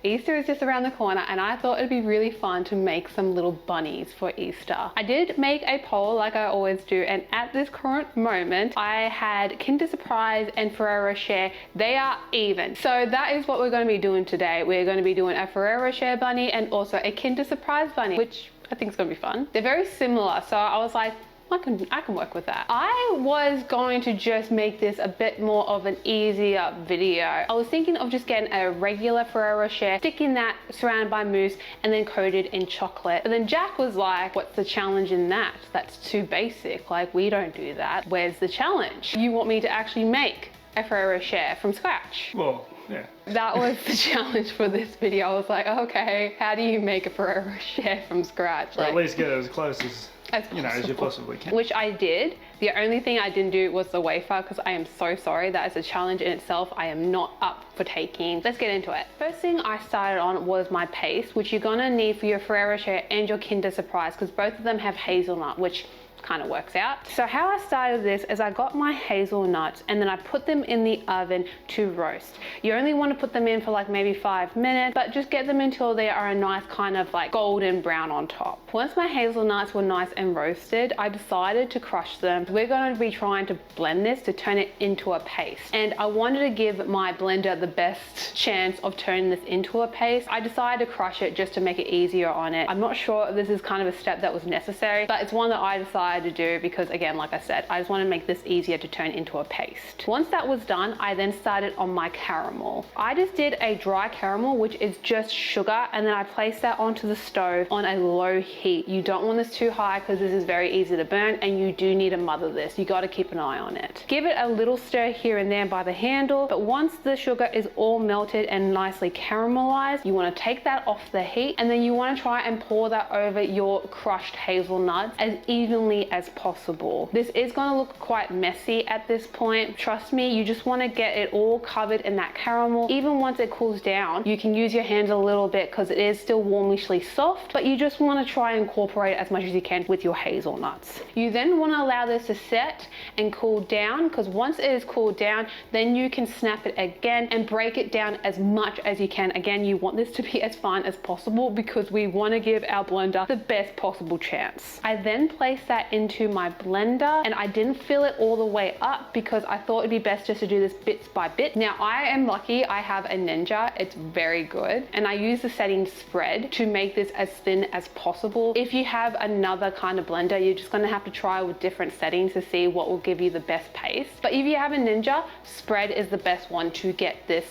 Easter is just around the corner and I thought it'd be really fun to make some little bunnies for Easter. I did make a poll like I always do, and at this current moment I had Kinder Surprise and Ferrero Rocher. They are even. So that is what we're going to be doing today. We're going to be doing a Ferrero Rocher bunny and also a Kinder Surprise bunny, which I think is going to be fun. They're very similar, so I was like, I can work with that. I was going to just make this a bit more of an easier video. I was thinking of just getting a regular Ferrero Rocher, sticking that surrounded by mousse and then coated in chocolate. But then Jack was like, what's the challenge in that? That's too basic. Like, we don't do that. Where's the challenge? You want me to actually make a Ferrero Rocher from scratch? Well, yeah. That was the challenge for this video. I was like, okay, how do you make a Ferrero Rocher from scratch? Or at least get it as close as you possibly can. Which I did. The only thing I didn't do was the wafer, because I am so sorry. That is a challenge in itself. I am not up for taking. Let's get into it. First thing I started on was my paste, which you're gonna need for your Ferrero Rocher and your Kinder Surprise, because both of them have hazelnut, which kind of works out. So how I started this is I got my hazelnuts and then I put them in the oven to roast. You only want to put them in for like maybe 5 minutes, but just get them until they are a nice kind of like golden brown on top. Once my hazelnuts were nice and roasted, I decided to crush them. We're going to be trying to blend this to turn it into a paste. And I wanted to give my blender the best chance of turning this into a paste. I decided to crush it just to make it easier on it. I'm not sure if this is kind of a step that was necessary, but it's one that I decided to do because, again, like I said, I just want to make this easier to turn into a paste. Once that was done, I then started on my caramel. I just did a dry caramel, which is just sugar, and then I placed that onto the stove on a low heat. You don't want this too high because this is very easy to burn, and you do need to mother this. You got to keep an eye on it. Give it a little stir here and there by the handle, but once the sugar is all melted and nicely caramelized, you want to take that off the heat, and then you want to try and pour that over your crushed hazelnuts as evenly as possible. This is going to look quite messy at this point. Trust me, you just want to get it all covered in that caramel. Even once it cools down, you can use your hands a little bit because it is still warmishly soft, but you just want to try and incorporate as much as you can with your hazelnuts. You then want to allow this to set and cool down, because once it is cooled down, then you can snap it again and break it down as much as you can. Again, you want this to be as fine as possible because we want to give our blender the best possible chance. I then place that into my blender, and I didn't fill it all the way up because I thought it'd be best just to do this bits by bit. Now, I am lucky I have a Ninja. It's very good, and I use the setting spread to make this as thin as possible. If you have another kind of blender, you're just going to have to try with different settings to see what will give you the best paste. But if you have a Ninja, spread is the best one to get this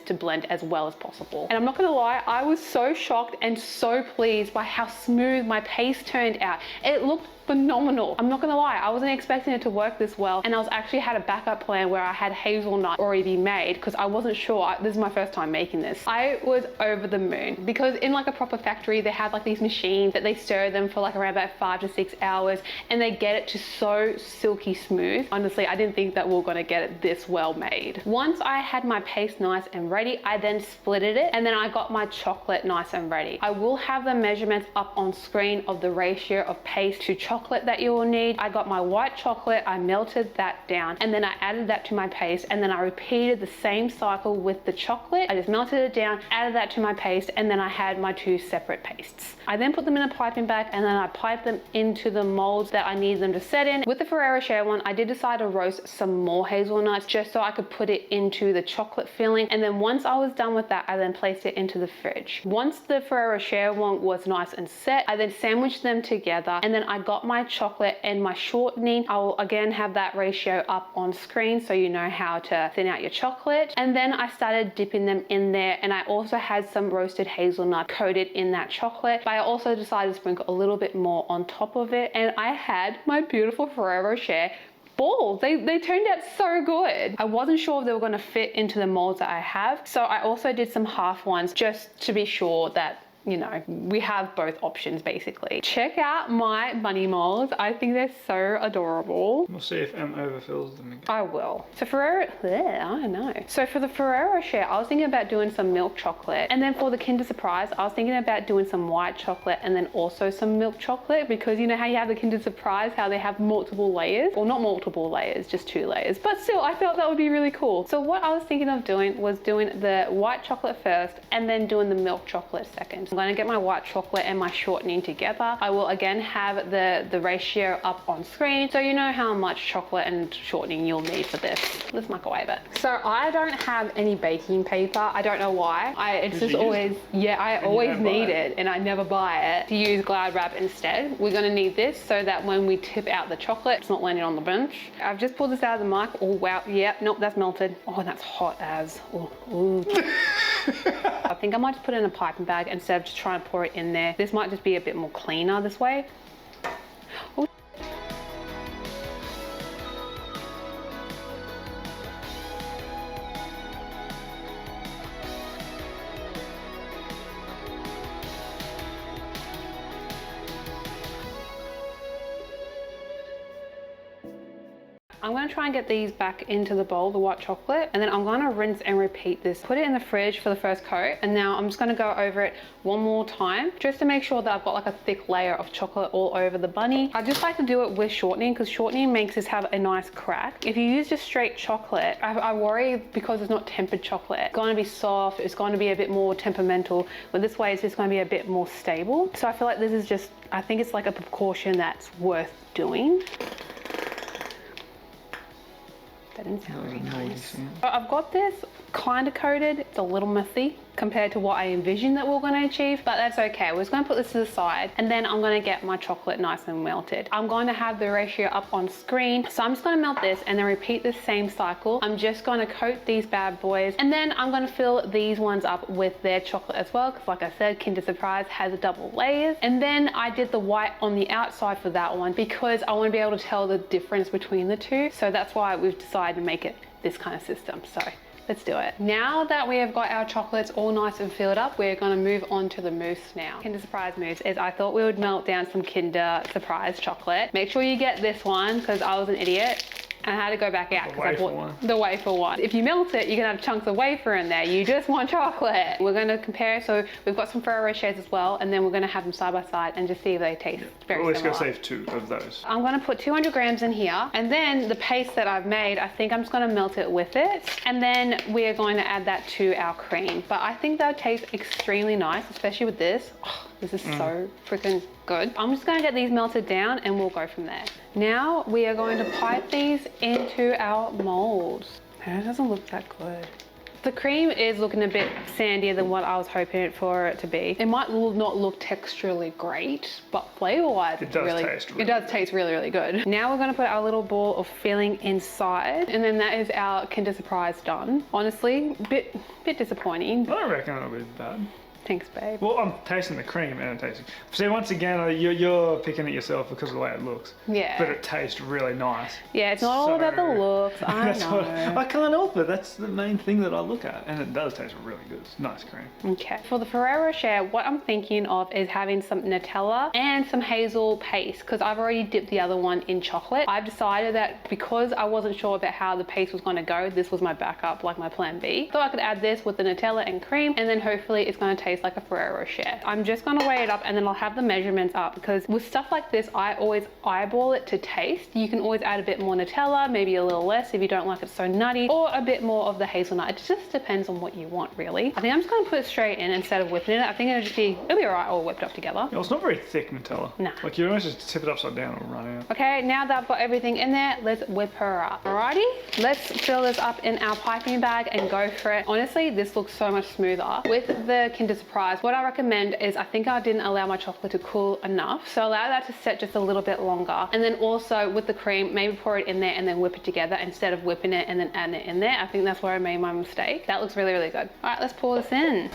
to blend as well as possible. And I'm not going to lie, I was so shocked and so pleased by how smooth my paste turned out. It looked phenomenal. I'm not gonna lie, I wasn't expecting it to work this well, and I was actually had a backup plan where I had hazelnut already made because I wasn't sure. This is my first time making this. I was over the moon because in like a proper factory, they have like these machines that they stir them for like around about 5 to 6 hours, and they get it to so silky smooth. Honestly, I didn't think that we were gonna get it this well made. Once I had my paste nice and ready, I then splitted it, and then I got my chocolate nice and ready. I will have the measurements up on screen of the ratio of paste to chocolate that you will need. I got my white chocolate, I melted that down, and then I added that to my paste, and then I repeated the same cycle with the chocolate. I just melted it down, added that to my paste, and then I had my 2 separate pastes. I then put them in a piping bag, and then I piped them into the molds that I needed them to set in. With the Ferrero Rocher one, I did decide to roast some more hazelnuts just so I could put it into the chocolate filling, and then once I was done with that, I then placed it into the fridge. Once the Ferrero Rocher one was nice and set, I then sandwiched them together, and then I got my chocolate and my shortening. I will again have that ratio up on screen so you know how to thin out your chocolate. And then I started dipping them in there, and I also had some roasted hazelnut coated in that chocolate, but I also decided to sprinkle a little bit more on top of it, and I had my beautiful Ferrero Rocher balls. They turned out so good. I wasn't sure if they were going to fit into the molds that I have, so I also did some half ones just to be sure that you know, we have both options basically. Check out my bunny molds. I think they're so adorable. We'll see if M overfills them again. I will. So Ferrero, I don't know. So for the Ferrero Rocher, I was thinking about doing some milk chocolate. And then for the Kinder Surprise, I was thinking about doing some white chocolate and then also some milk chocolate, because you know how you have the Kinder Surprise, how they have multiple layers? Well, not multiple layers, just 2 layers. But still, I felt that would be really cool. So what I was thinking of doing was doing the white chocolate first and then doing the milk chocolate second. I'm gonna get my white chocolate and my shortening together. I will again have the ratio up on screen so you know how much chocolate and shortening you'll need for this. Let's microwave it. So I don't have any baking paper. I don't know why. It's just always, yeah, I always need it and I never buy it. To use Glad Wrap instead. We're gonna need this so that when we tip out the chocolate, it's not landing on the bench. I've just pulled this out of the mic. Oh wow, yeah, nope, that's melted. Oh, that's hot as. Oh, ooh. I think I might just put it in a piping bag instead of just trying to pour it in there. This might just be a bit more cleaner this way. Oh. I'm gonna try and get these back into the bowl, the white chocolate, and then I'm gonna rinse and repeat this. Put it in the fridge for the first coat, and now I'm just gonna go over it one more time, just to make sure that I've got like a thick layer of chocolate all over the bunny. I just like to do it with shortening, because shortening makes this have a nice crack. If you use just straight chocolate, I worry because it's not tempered chocolate. It's gonna be soft, it's gonna be a bit more temperamental, but this way it's just gonna be a bit more stable. So I feel like this is just, I think it's like a precaution that's worth doing. That didn't sound very nice. I've got this kind of coated. It's a little messy compared to what I envisioned that we're going to achieve, but that's okay. We're just going to put this to the side, and then I'm going to get my chocolate nice and melted. I'm going to have the ratio up on screen, so I'm just going to melt this and then repeat the same cycle. I'm just going to coat these bad boys, and then I'm going to fill these ones up with their chocolate as well, because like I said, Kinder Surprise has double layers. And then I did the white on the outside for that one because I want to be able to tell the difference between the two, so that's why we've decided to make it this kind of system. So let's do it. Now that we have got our chocolates all nice and filled up, we're gonna move on to the mousse now. Kinder Surprise mousse is, I thought we would melt down some Kinder Surprise chocolate. Make sure you get this one, because I was an idiot and I had to go back out because I bought the wafer one. If you melt it, you can have chunks of wafer in there. You just want chocolate. We're gonna compare, so we've got some Ferrero Rochers as well, and then we're gonna have them side by side and just see if they taste very similar. Always gotta save 2 of those. I'm gonna put 200 grams in here, and then the paste that I've made, I think I'm just gonna melt it with it, and then we are going to add that to our cream. But I think that tastes extremely nice, especially with this. Oh, this is so freaking good. I'm just gonna get these melted down and we'll go from there. Now we are going to pipe these into our molds. It doesn't look that good. The cream is looking a bit sandier than what I was hoping for it to be. It might not look texturally great, but flavor-wise, it does taste really, really good. Now we're gonna put our little ball of filling inside, and then that is our Kinder Surprise done. Honestly, bit disappointing. I don't reckon it'll be bad. Thanks, babe. Well, I'm tasting the cream and I'm tasting. See, once again, you're picking at yourself because of the way it looks. Yeah. But it tastes really nice. Yeah, it's not all about the looks. I know. I can't help it. That's the main thing that I look at, and it does taste really good. It's nice cream. Okay. For the Ferrero Rocher, what I'm thinking of is having some Nutella and some Hazelnut Paste, because I've already dipped the other one in chocolate. I've decided that because I wasn't sure about how the paste was going to go, this was my backup, like my plan B. So I could add this with the Nutella and cream, and then hopefully it's going to taste like a Ferrero Rocher. I'm just gonna weigh it up and then I'll have the measurements up, because with stuff like this, I always eyeball it to taste. You can always add a bit more Nutella, maybe a little less if you don't like it so nutty, or a bit more of the hazelnut. It just depends on what you want, really. I think I'm just gonna put it straight in instead of whipping it. I think it'll be all right all whipped up together. Yeah, it's not very thick Nutella. Nah. Like you almost just tip it upside down and run out. Okay, now that I've got everything in there, let's whip her up. Alrighty, let's fill this up in our piping bag and go for it. Honestly, this looks so much smoother. With the Kinder Surprise, what I recommend is, I think I didn't allow my chocolate to cool enough, so allow that to set just a little bit longer, and then also with the cream, maybe pour it in there and then whip it together instead of whipping it and then adding it in there. I think that's where I made my mistake. That looks really, really good. All right, let's pour this in.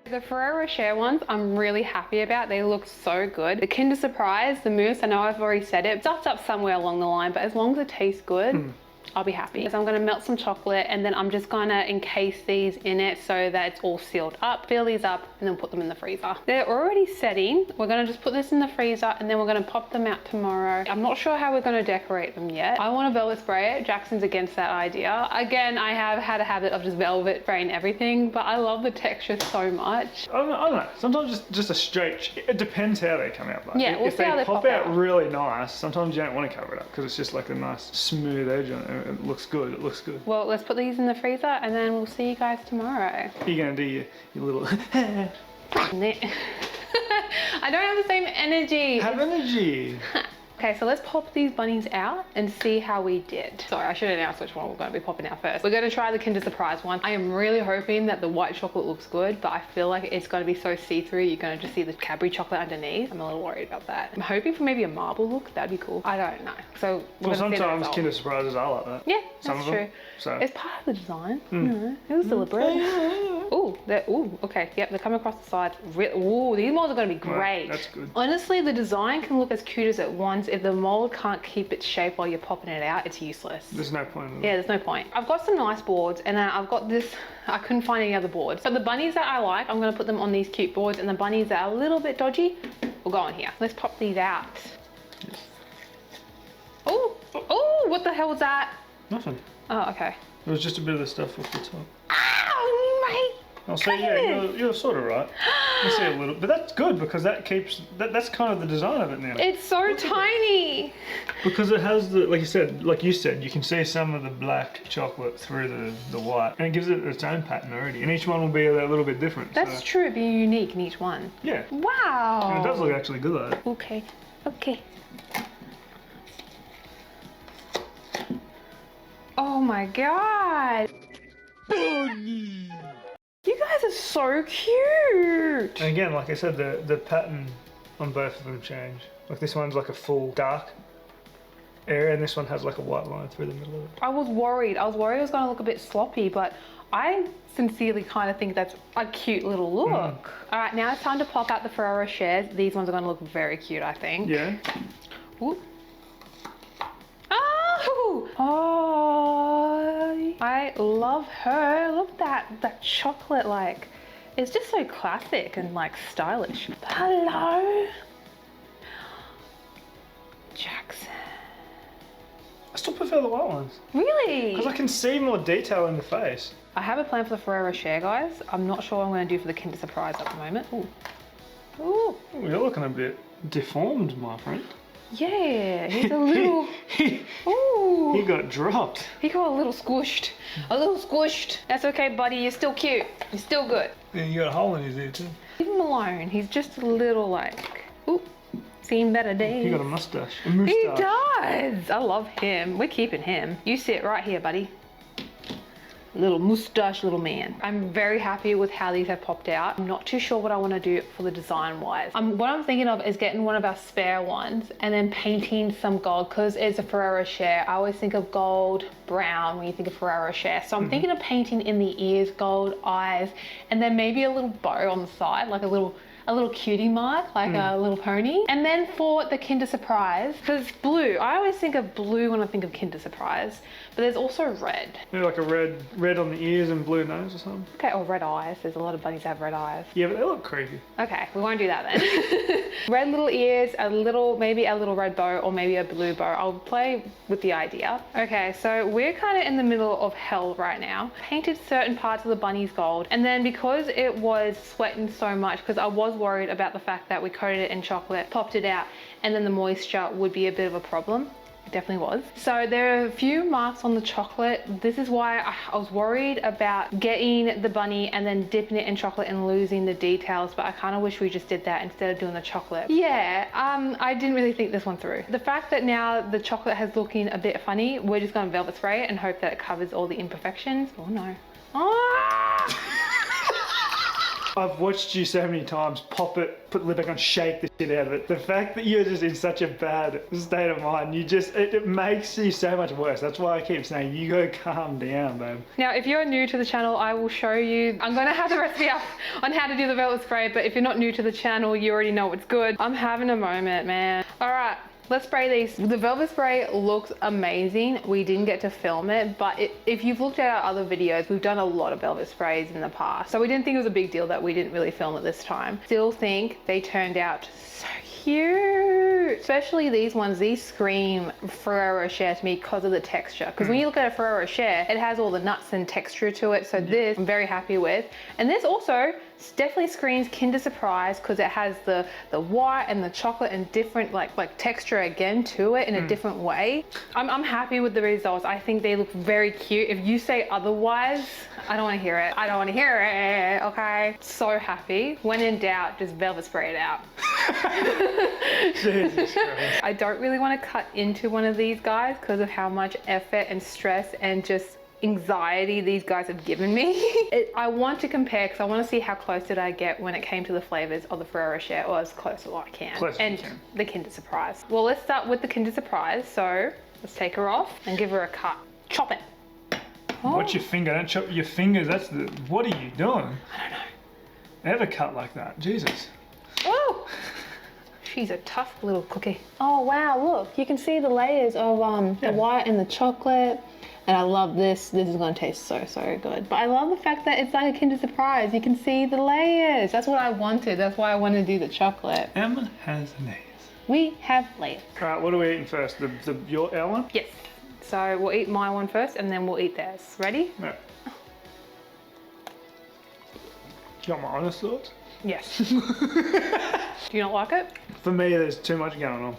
The Ferrero Rocher ones, I'm really happy about. They look so good. The Kinder Surprise, the mousse, I know I've already said it, stuffed up somewhere along the line, but as long as it tastes good, I'll be happy. So I'm gonna melt some chocolate and then I'm just gonna encase these in it so that it's all sealed up. Fill these up and then put them in the freezer. They're already setting. We're gonna just put this in the freezer and then we're gonna pop them out tomorrow. I'm not sure how we're gonna decorate them yet. I want to velvet spray it. Jackson's against that idea. Again, I have had a habit of just velvet spraying everything, but I love the texture so much. I don't know. Sometimes just a straight, it depends how they come out. Like, yeah, we'll if see how they pop out really nice, sometimes you don't want to cover it up because it's just like a nice smooth edge on it. It looks good. It looks good. Well, let's put these in the freezer and then we'll see you guys tomorrow. You're gonna do your little. I don't have the same energy. Have energy. Okay, so let's pop these bunnies out and see how we did. Sorry, I should announce which one we're going to be popping out first. We're going to try the Kinder Surprise one. I am really hoping that the white chocolate looks good, but I feel like it's going to be so see-through. You're going to just see the Cadbury chocolate underneath. I'm a little worried about that. I'm hoping for maybe a marble look. That'd be cool. I don't know. So well, sometimes Kinder Surprises are like that. Yeah, that's true. So it's part of the design. You know, it was deliberate. Ooh, okay. Yep, they're coming across the sides. Ooh, these molds are going to be great. That's good. Honestly, the design can look as cute as it wants. If the mold can't keep its shape while you're popping it out, it's useless. There's no point in it. Yeah, there's no point. I've got some nice boards and then I've got this, I couldn't find any other boards. So the bunnies that I like, I'm going to put them on these cute boards, and the bunnies that are a little bit dodgy will go on here. Let's pop these out. Oh, what the hell was that? Nothing. Oh, okay. It was just a bit of the stuff off the top. Ow, mate. I'll say, yeah, you're sort of right. You see a little, but that's good because that keeps, that's kind of the design of it now. It's so tiny. Because it has the, like you said, you can see some of the black chocolate through the white, and it gives it its own pattern already. And each one will be a little bit different. That's true, it'd be unique in each one. Yeah. Wow. And it does look actually good though. Okay. Oh my god. Bunny. You guys are so cute. And again, like I said, the pattern on both of them change. Like this one's like a full dark area, and this one has like a white line through the middle of it. I was worried it was going to look a bit sloppy, but I sincerely kind of think that's a cute little look. All right, now it's time to pop out the Ferrero Rochers. These ones are going to look very cute, I think. Yeah. Ooh. Oh, I love her. Look that chocolate, like, it's just so classic and like stylish. Hello, Jackson. I still prefer the white ones. Really? Because I can see more detail in the face. I have a plan for the Ferrero Rocher, guys. I'm not sure what I'm going to do for the Kinder Surprise at the moment. Ooh. Ooh. Oh, you're looking a bit deformed, my friend. Yeah, he's a little... Ooh. He got dropped. He got a little squished. That's okay, buddy. You're still cute. You're still good. Yeah, you got a hole in his ear too. Leave him alone. He's just a little like... Ooh. Seen better days. He got a mustache. He does. I love him. We're keeping him. You sit right here, buddy. Little moustache little man. I'm very happy with how these have popped out. I'm not too sure what I want to do for the design wise. What I'm thinking of is getting one of our spare ones and then painting some gold, because it's a Ferrero Rocher. I always think of gold, brown when you think of Ferrero Rocher. So I'm thinking of painting in the ears gold, eyes, and then maybe a little bow on the side, like a little cutie mark, like a little pony. And then for the Kinder Surprise, because blue, I always think of blue when I think of Kinder Surprise, but there's also red. Maybe like a red on the ears and blue nose or something. Okay, or red eyes. There's a lot of bunnies that have red eyes. Yeah, but they look creepy. Okay, we won't do that then. Red little ears, maybe a little red bow, or maybe a blue bow. I'll play with the idea. Okay, so we're kind of in the middle of hell right now. Painted certain parts of the bunnies gold, and then because it was sweating so much, because I was worried about the fact that we coated it in chocolate, popped it out, and then the moisture would be a bit of a problem. It definitely was. So there are a few marks on the chocolate. This is why I was worried about getting the bunny and then dipping it in chocolate and losing the details, but I kind of wish we just did that instead of doing the chocolate. Yeah, I didn't really think this one through. The fact that now the chocolate has looking a bit funny, we're just going to velvet spray it and hope that it covers all the imperfections. Oh no. Oh! I've watched you so many times pop it, put the lid back on, shake the shit out of it. The fact that you're just in such a bad state of mind, it makes you so much worse. That's why I keep saying, you gotta calm down, babe. Now, if you're new to the channel, I will show you. I'm gonna have the recipe up on how to do the velvet spray, but if you're not new to the channel, you already know it's good. I'm having a moment, man. All right. Let's spray these. The velvet spray looks amazing. We didn't get to film it, but if you've looked at our other videos, we've done a lot of velvet sprays in the past. So we didn't think it was a big deal that we didn't really film it this time. Still think they turned out so cute. Especially these ones, these scream Ferrero Rocher to me because of the texture. Because when you look at a Ferrero Rocher, it has all the nuts and texture to it. So this I'm very happy with. And this also definitely screams Kinder Surprise because it has the white and the chocolate and different like texture again to it in a different way. I'm happy with the results. I think they look very cute. If you say otherwise, I don't want to hear it. I don't want to hear it, okay? So happy. When in doubt, just velvet spray it out. Jesus Christ. I don't really want to cut into one of these guys because of how much effort and stress and just anxiety these guys have given me. I want to compare because I want to see how close did I get when it came to the flavors of the Ferrero Rocher, or as close as I can. And the Kinder Surprise. Well, let's start with the Kinder Surprise. So let's take her off and give her a cut. Chop it. Oh. Watch your finger, don't chop your fingers. What are you doing? I don't know. Never cut like that, Jesus. Oh, she's a tough little cookie. Oh wow, look, you can see the layers of the white and the chocolate. And I love this. This is gonna taste so, so good. But I love the fact that it's like a Kinder Surprise. You can see the layers. That's what I wanted. That's why I wanted to do the chocolate. Emma has layers. We have layers. All right, what are we eating first? Our one? Yes. So we'll eat my one first and then we'll eat theirs. Ready? Yeah. You got my honest thoughts? Yes. Do you not like it? For me, there's too much going on.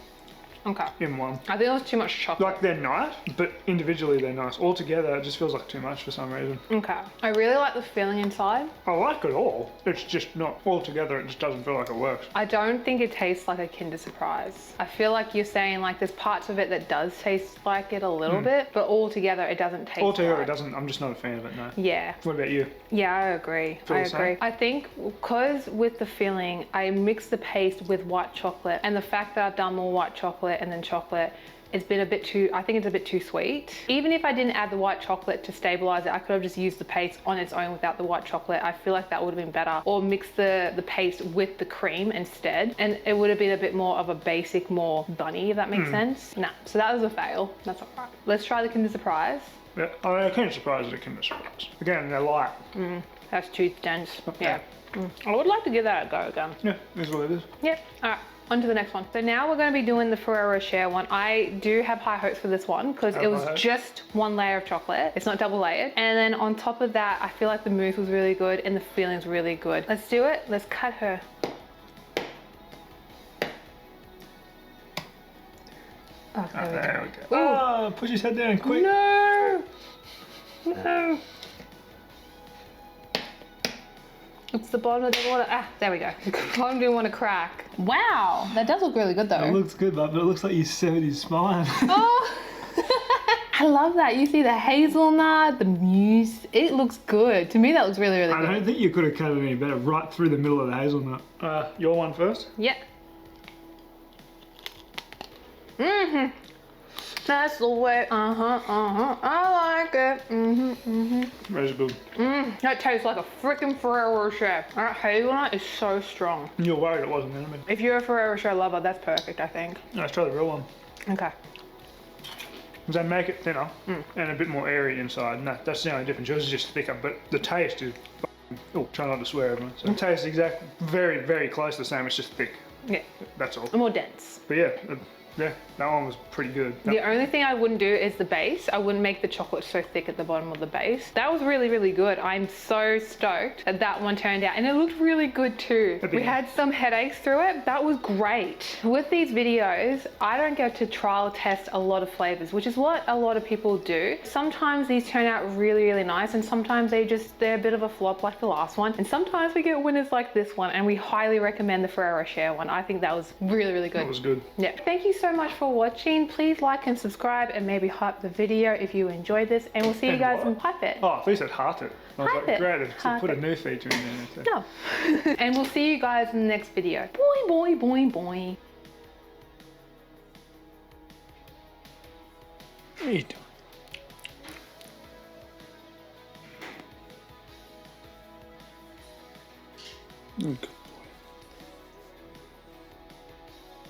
Okay. In one. I think it was too much chocolate. Like, they're nice, but individually they're nice. All together, it just feels like too much for some reason. Okay. I really like the filling inside. I like it all. It's just not all together. It just doesn't feel like it works. I don't think it tastes like a Kinder Surprise. I feel like you're saying like there's parts of it that does taste like it a little bit, but all together it doesn't taste All together like. It doesn't. I'm just not a fan of it, no. Yeah. What about you? Yeah, I agree. Feel the same? I think because with the filling, I mixed the paste with white chocolate, and the fact that I've done more white chocolate and then chocolate, it's been a bit too, I think it's a bit too sweet. Even if I didn't add the white chocolate to stabilize it, I could have just used the paste on its own without the white chocolate. I feel like that would have been better. Or mix the paste with the cream instead, and it would have been a bit more of a basic, more bunny, if that makes sense. Nah, so that was a fail. That's all right. Let's try the Kinder Surprise. Yeah, I Kinder Surprise is a Kinder Surprise. Again, they're light. That's too dense. Yeah. I would like to give that a go again. Yeah, this is what it is. Yep. All right. On to the next one. So now we're going to be doing the Ferrero Rocher one. I do have high hopes for this one because it was just one layer of chocolate. It's not double layered. And then on top of that, I feel like the mousse was really good and the filling's really good. Let's do it. Let's cut her. Oh, there we go. Oh, push his head down quick. No! No! It's the bottom of the water. Ah, there we go. The bottom didn't want to crack. Wow, that does look really good though. It looks good, but it looks like you severed his spine. Oh! I love that. You see the hazelnut, the mousse. It looks good. To me, that looks really, really good. I don't think you could have cut it any better. Right through the middle of the hazelnut. Your one first? Yeah. That's the way. I like it. Very good. That tastes like a freaking Ferrero Rocher. That hazelnut is so strong. You're worried it wasn't gonna be. If you're a Ferrero Rocher lover, that's perfect, I think. Let's try the real one. Okay. Because they make it thinner and a bit more airy inside. No, that's the only difference. Yours is just thicker, but the taste is. Oh, try not to swear, everyone. So the taste is very, very close to the same. It's just thick. Yeah. That's all. More dense. But yeah. Yeah, that one was pretty good. The only thing I wouldn't do is the base. I wouldn't make the chocolate so thick at the bottom of the base. That was really, really good. I'm so stoked that that one turned out, and it looked really good too. We had some headaches through it. That was great. With these videos, I don't get to trial test a lot of flavors, which is what a lot of people do. Sometimes these turn out really, really nice, and sometimes they're a bit of a flop like the last one. And sometimes we get winners like this one, and we highly recommend the Ferrero Rocher one. I think that was really, really good. That was good. Yeah. Thank you so so much for watching. Please like and subscribe and maybe hype the video if you enjoyed this. And we'll see you And guys what? in hype it. Oh, I thought you said heart it. I was Hype like, it. great, to Hype put a it. new feature in there. So. No. And we'll see you guys in the next video. Boing, boing, boing, boing. What are you doing? Okay.